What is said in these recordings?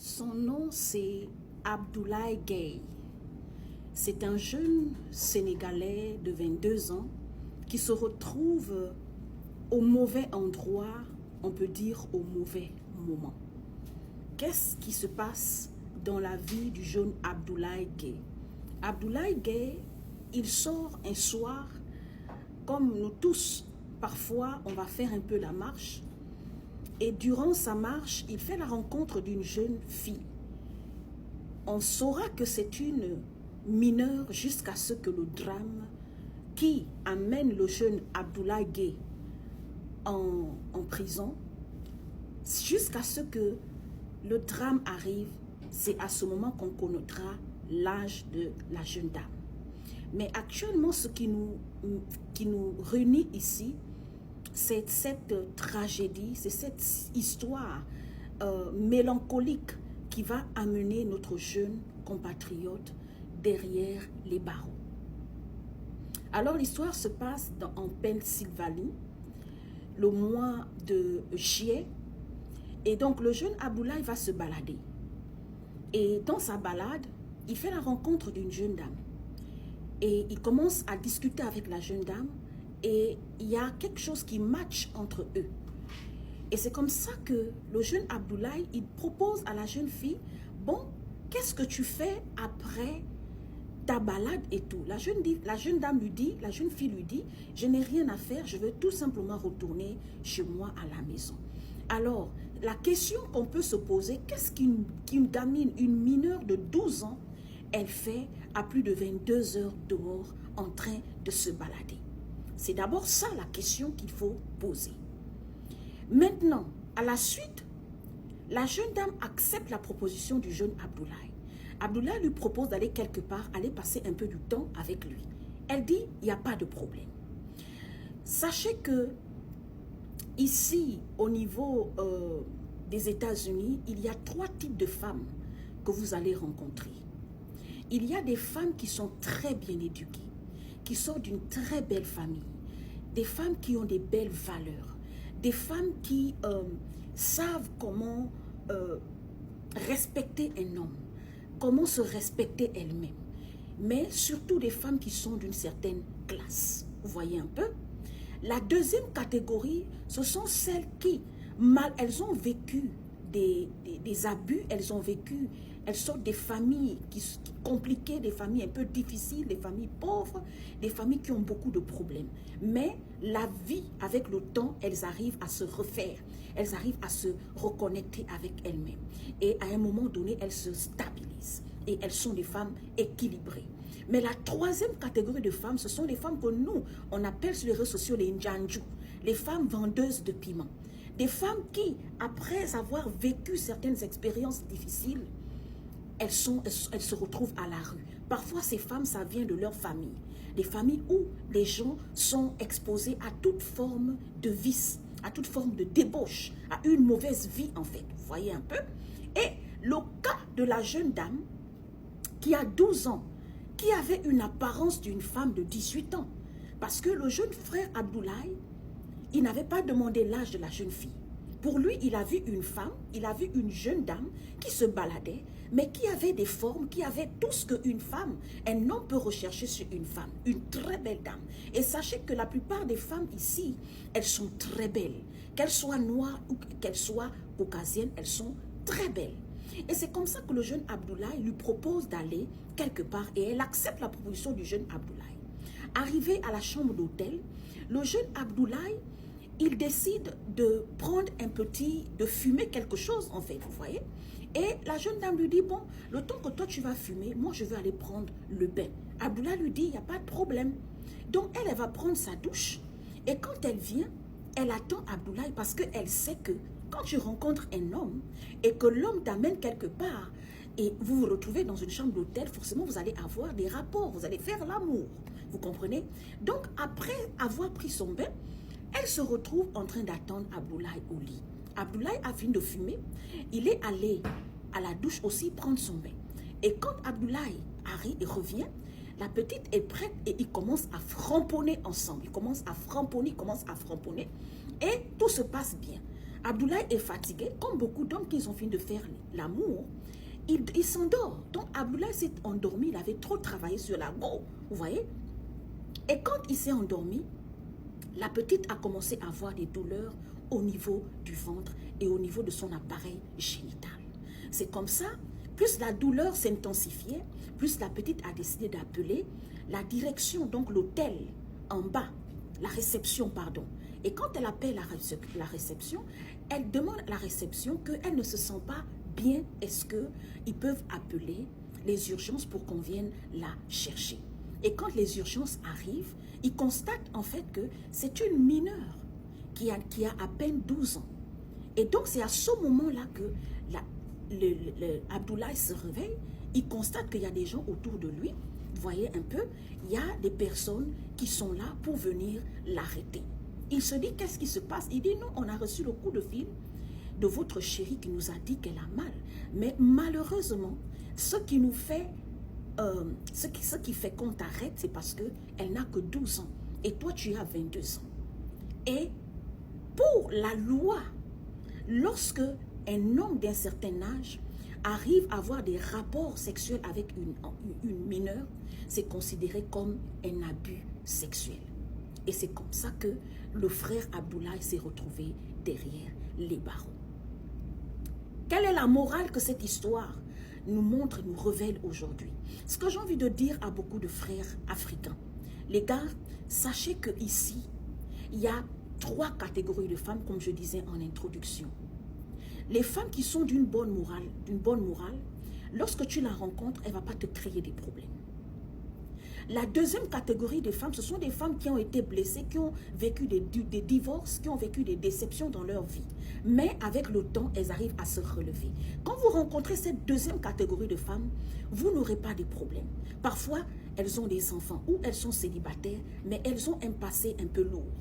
Son nom, c'est Abdoulaye Gueye. C'est un jeune Sénégalais de 22 ans qui se retrouve au mauvais endroit, on peut dire au mauvais moment. Qu'est-ce qui se passe dans la vie du jeune Abdoulaye Gueye? Abdoulaye Gueye, il sort un soir, comme nous tous, parfois on va faire un peu la marche, et durant sa marche, il fait la rencontre d'une jeune fille. On saura que c'est une mineure jusqu'à ce que le drame qui amène le jeune Abdoulaye Gueye en prison, jusqu'à ce que le drame arrive, c'est à ce moment qu'on connaîtra l'âge de la jeune dame. Mais actuellement, ce qui nous réunit ici, c'est cette tragédie, c'est cette histoire mélancolique qui va amener notre jeune compatriote derrière les barreaux. Alors l'histoire se passe en Pennsylvanie, le mois de juillet, et donc le jeune Abdoulaye va se balader. Et dans sa balade, il fait la rencontre d'une jeune dame. Et il commence à discuter avec la jeune dame, et il y a quelque chose qui matche entre eux. Et c'est comme ça que le jeune Abdoulaye, il propose à la jeune fille, bon, qu'est-ce que tu fais après ta balade et tout? La jeune fille lui dit, je n'ai rien à faire, je veux tout simplement retourner chez moi à la maison. Alors, la question qu'on peut se poser, qu'est-ce qu'une gamine, une mineure de 12 ans, elle fait à plus de 22 heures dehors en train de se balader? C'est d'abord ça la question qu'il faut poser. Maintenant, à la suite, la jeune dame accepte la proposition du jeune Abdoulaye. Abdoulaye lui propose d'aller quelque part, aller passer un peu du temps avec lui. Elle dit, il n'y a pas de problème. Sachez que ici, au niveau des États-Unis, il y a 3 types de femmes que vous allez rencontrer. Il y a des femmes qui sont très bien éduquées, qui sortent d'une très belle famille, des femmes qui ont des belles valeurs, des femmes qui savent comment respecter un homme, comment se respecter elles-mêmes, mais surtout des femmes qui sont d'une certaine classe. Vous voyez un peu? La deuxième catégorie, ce sont celles qui, elles ont vécu des abus, elles sortent des familles compliquées, des familles un peu difficiles, des familles pauvres, des familles qui ont beaucoup de problèmes. Mais la vie, avec le temps, elles arrivent à se refaire, elles arrivent à se reconnecter avec elles-mêmes. Et à un moment donné, elles se stabilisent. Et elles sont des femmes équilibrées. Mais la troisième catégorie de femmes, ce sont les femmes que nous, on appelle sur les réseaux sociaux les Njanju, les femmes vendeuses de piment. Des femmes qui, après avoir vécu certaines expériences difficiles, elles se retrouvent à la rue. Parfois, ces femmes, ça vient de leur famille. Des familles où les gens sont exposés à toute forme de vice, à toute forme de débauche, à une mauvaise vie en fait. Vous voyez un peu? Et le cas de la jeune dame qui a 12 ans, qui avait une apparence d'une femme de 18 ans. Parce que le jeune frère Abdoulaye, il n'avait pas demandé l'âge de la jeune fille. Pour lui, il a vu une femme, il a vu une jeune dame qui se baladait, mais qui avait des formes, qui avait tout ce qu'une femme, un homme peut rechercher sur une femme, une très belle dame. Et sachez que la plupart des femmes ici, elles sont très belles. Qu'elles soient noires ou qu'elles soient caucasiennes, elles sont très belles. Et c'est comme ça que le jeune Abdoulaye lui propose d'aller quelque part et elle accepte la proposition du jeune Abdoulaye. Arrivé à la chambre d'hôtel, le jeune Abdoulaye, il décide de prendre de fumer quelque chose en fait, vous voyez. Et la jeune dame lui dit, bon, le temps que toi tu vas fumer, moi je vais aller prendre le bain. Abdoulaye lui dit, il n'y a pas de problème. Donc elle va prendre sa douche et quand elle vient, elle attend Abdoulaye parce qu'elle sait que quand tu rencontres un homme et que l'homme t'amène quelque part et vous vous retrouvez dans une chambre d'hôtel, forcément vous allez avoir des rapports, vous allez faire l'amour, vous comprenez? Donc après avoir pris son bain, elle se retrouve en train d'attendre Abdoulaye au lit. Abdoulaye a fini de fumer, il est allé à la douche aussi prendre son bain. Et quand Abdoulaye arrive et revient, la petite est prête et ils commencent à framponner ensemble. Ils commencent à framponner, et tout se passe bien. Abdoulaye est fatigué, comme beaucoup d'hommes qui ont fini de faire l'amour, il s'endort. Donc Abdoulaye s'est endormi, il avait trop travaillé sur la go, vous voyez. Et quand il s'est endormi, la petite a commencé à avoir des douleurs au niveau du ventre et au niveau de son appareil génital. C'est comme ça, plus la douleur s'intensifiait, plus la petite a décidé d'appeler la direction, donc l'hôtel en bas, la réception, pardon. Et quand elle appelle la réception, elle demande à la réception qu'elle ne se sent pas bien. Est-ce qu'ils peuvent appeler les urgences pour qu'on vienne la chercher? Et quand les urgences arrivent, ils constatent en fait que c'est une mineure qui a à peine 12 ans. Et donc c'est à ce moment-là que Abdoulaye se réveille, il constate qu'il y a des gens autour de lui. Vous voyez un peu, il y a des personnes qui sont là pour venir l'arrêter. Il se dit, qu'est-ce qui se passe? Il dit, non, on a reçu le coup de fil de votre chérie qui nous a dit qu'elle a mal. Mais malheureusement, ce qui nous fait, ce qui fait qu'on t'arrête, c'est parce qu'elle n'a que 12 ans. Et toi, tu as 22 ans. Et pour la loi, lorsque un homme d'un certain âge arrive à avoir des rapports sexuels avec une mineure, c'est considéré comme un abus sexuel. Et c'est comme ça que le frère Abdoulaye s'est retrouvé derrière les barreaux. Quelle est la morale que cette histoire nous montre, nous révèle aujourd'hui? Ce que j'ai envie de dire à beaucoup de frères africains, les gars, sachez qu'ici, il y a 3 catégories de femmes, comme je disais en introduction. Les femmes qui sont d'une bonne morale, lorsque tu la rencontres, elle ne va pas te créer des problèmes. La deuxième catégorie de femmes, ce sont des femmes qui ont été blessées, qui ont vécu des divorces, qui ont vécu des déceptions dans leur vie. Mais avec le temps, elles arrivent à se relever. Quand vous rencontrez cette deuxième catégorie de femmes, vous n'aurez pas de problème. Parfois, elles ont des enfants ou elles sont célibataires, mais elles ont un passé un peu lourd.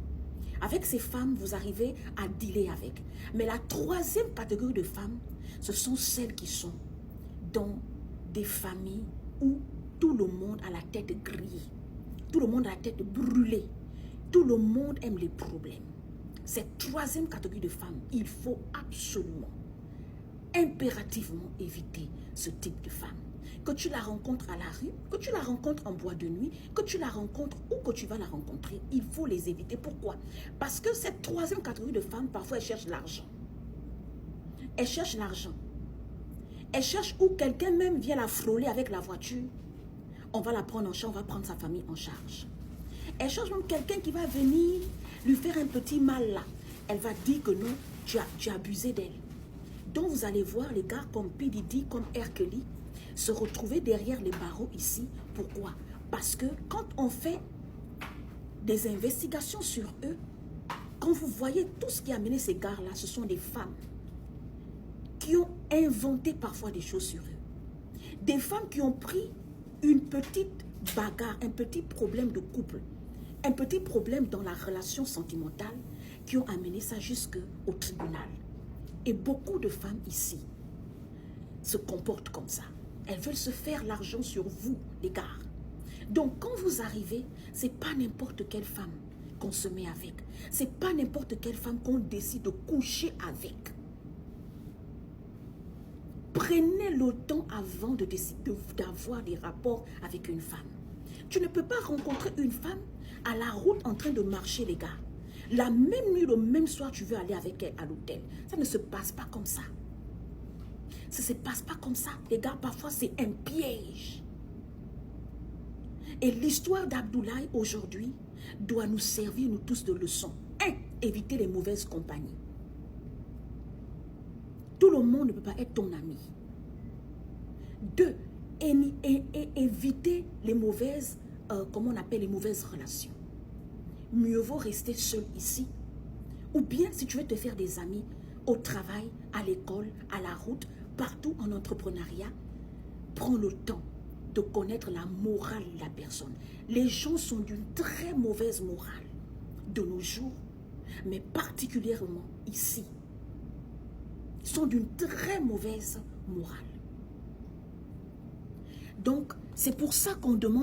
Avec ces femmes, vous arrivez à dealer avec. Mais la troisième catégorie de femmes, ce sont celles qui sont dans des familles où tout le monde a la tête grillée. Tout le monde a la tête brûlée. Tout le monde aime les problèmes. Cette troisième catégorie de femmes, il faut absolument, impérativement éviter ce type de femme. Que tu la rencontres à la rue, que tu la rencontres en boîte de nuit, que tu la rencontres ou que tu vas la rencontrer, il faut les éviter. Pourquoi? Parce que cette troisième catégorie de femmes, parfois, elles cherchent l'argent. Elles cherchent l'argent. Elles cherchent où quelqu'un même vient la frôler avec la voiture. On va la prendre en charge, on va prendre sa famille en charge. Elle cherche même quelqu'un qui va venir lui faire un petit mal là. Elle va dire que non, tu as abusé d'elle. Donc vous allez voir les gars comme P. Diddy, comme R. Kelly, se retrouver derrière les barreaux ici. Pourquoi? Parce que quand on fait des investigations sur eux, quand vous voyez tout ce qui a mené ces gars-là, ce sont des femmes qui ont inventé parfois des choses sur eux. Des femmes qui ont pris une petite bagarre, un petit problème de couple, un petit problème dans la relation sentimentale qui ont amené ça jusqu'au tribunal. Et beaucoup de femmes ici se comportent comme ça. Elles veulent se faire l'argent sur vous, les gars. Donc, quand vous arrivez, ce n'est pas n'importe quelle femme qu'on se met avec. Ce n'est pas n'importe quelle femme qu'on décide de coucher avec. Prenez le temps avant de décider d'avoir des rapports avec une femme. Tu ne peux pas rencontrer une femme à la route en train de marcher, les gars. La même nuit, le même soir, tu veux aller avec elle à l'hôtel. Ça ne se passe pas comme ça. Ça ne se passe pas comme ça. Les gars, parfois, c'est un piège. Et l'histoire d'Abdoulaye aujourd'hui doit nous servir, nous tous, de leçon. 1. Éviter les mauvaises compagnies. Tout le monde ne peut pas être ton ami. 2. Éviter les mauvaises, comment on appelle les mauvaises relations. Mieux vaut rester seul ici. Ou bien, si tu veux te faire des amis au travail, à l'école, à la route, partout en entrepreneuriat, prends le temps de connaître la morale de la personne. Les gens sont d'une très mauvaise morale de nos jours, mais particulièrement ici. Ils sont d'une très mauvaise morale. Donc, c'est pour ça qu'on demande